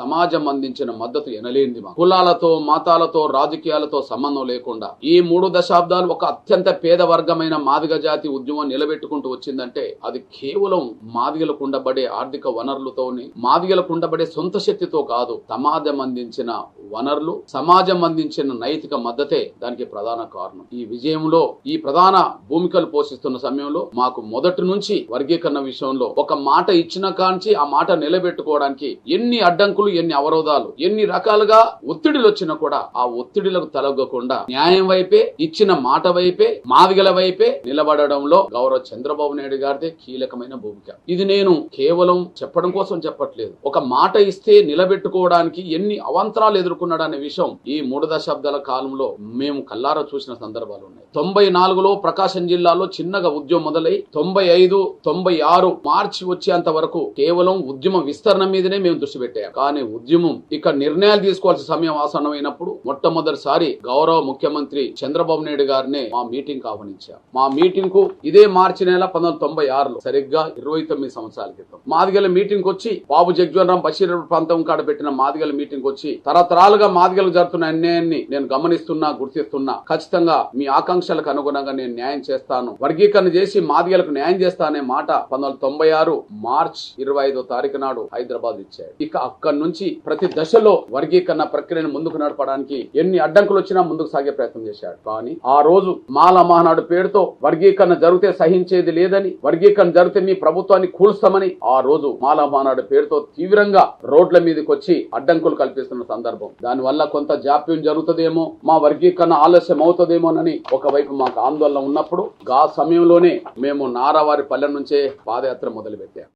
సమాజం అందించిన మద్దతు ఎనలేనిది. కులాలతో, మతాలతో, రాజకీయాలతో సంబంధం లేకుండా ఈ 3 దశాబ్దాలు ఒక అత్యంత పేద వర్గమైన మాదిగ జాతి ఉద్యమం నిలబెట్టుకుంటూ వచ్చిందంటే అది కేవలం మాదిగలకు ఉండబడే ఆర్థిక వనరులతోని, మాదిగలకు ఉండబడే సొంత శక్తితో కాదు. సమాజం అందించిన వనరులు, సమాజం అందించిన నైతిక మద్దతే దానికి ప్రధాన కారణం. ఈ విజయంలో ఈ ప్రధాన భూమికలు పోషిస్తున్న సమయంలో మాకు మొదటి నుంచి వర్గీకరణ విషయంలో ఒక మాట ఇచ్చిన కాంచి ఆ మాట నిలబెట్టుకోవడానికి ఎన్ని అడ్డంకులు, ఎన్ని అవరోధాలు, ఎన్ని రకాలుగా ఒత్తిడిలు వచ్చినా కూడా ఆ ఒత్తిడిలకు తలగకుండా న్యాయం వైపే, ఇచ్చిన మాట వైపే, మాదిగల వైపే నిలబడడంలో గౌరవ చంద్రబాబు నాయుడు గారిదే కీలకమైన భూమిక. ఇది నేను కేవలం చెప్పడం కోసం చెప్పట్లేదు. ఒక మాట ఇస్తే నిలబెట్టుకోవడానికి ఎన్ని అవాంతరాలు ఎదుర్కొన్నాడనే విషయం ఈ 3 దశాబ్దాల కాలంలో మేము కల్లారా చూసిన సందర్భాలు ఉన్నాయి. 94లో ప్రకాశం జిల్లాలో చిన్నగా ఉద్యమం మొదలై 95, 96 మార్చి వచ్చేంత వరకు కేవలం ఉద్యమ విస్తరణ మీదనే మేము దృష్టి పెట్టాం. కానీ ఉద్యమం ఇక నిర్ణయాలు తీసుకోవాల్సిన సమయం ఆసన్నమైనప్పుడు మొట్టమొదటిసారి గౌరవ ముఖ్యమంత్రి చంద్రబాబు నాయుడు గారినే మా మీటింగ్ ఆహ్వానించాం. మా మీటింగ్ కు ఇదే మార్చి నెల 1996లో సరిగ్గా 29 సంవత్సరాల క్రితం మాదిగల మీటింగ్ వచ్చి బాబు జగ్జీవన్ రామ్ బషీర్ ప్రాంతం కాడ పెట్టిన మాదిగల మీటింగ్ వచ్చి తరతరాలుగా మాదిగలకు జరుగుతున్న అన్యాయాన్ని నేను గమనిస్తున్నా, గుర్తిస్తున్నా. ఖచ్చితంగా మీ ఆకాంక్షలకు అనుగుణంగా నేను న్యాయం చేస్తాను, వర్గీకరణ చేసి మాదిగలకు న్యాయం చేస్తానే మాట 1996 మార్చ్ 25వ తారీఖు నాడు హైదరాబాద్ ఇచ్చాడు. ఇక అక్కడి నుంచి ప్రతి దశలో వర్గీకరణ ప్రక్రియను ముందుకు నడపడానికి ఎన్ని అడ్డంకులు వచ్చినా ముందుకు సాగే ప్రయత్నం చేశాడు. కానీ ఆ రోజు మాల మహానాడు పేరుతో వర్గీకరణ జరిగితే సహించేది లేదని, వర్గీకరణ జరిగితే మీ ప్రభుత్వాన్ని కూల్స్తామని ఆ రోజు మాల మహానాడు పేరుతో తీవ్రంగా రోడ్ల మీదకి వచ్చి అడ్డంకులు కల్పిస్తున్న సందర్భం. దానివల్ల కొంత జాప్యం జరుగుతుందేమో, మా వర్గీకరణ ఆలస్యం అవుతుందేమోనని ఒకవైపు మాకు ఆందోళన ఉన్నప్పుడు ఆ సమయంలోనే మేము నారావారి పల్లె నుంచే పాదయాత్ర మొదలుపెట్టాం.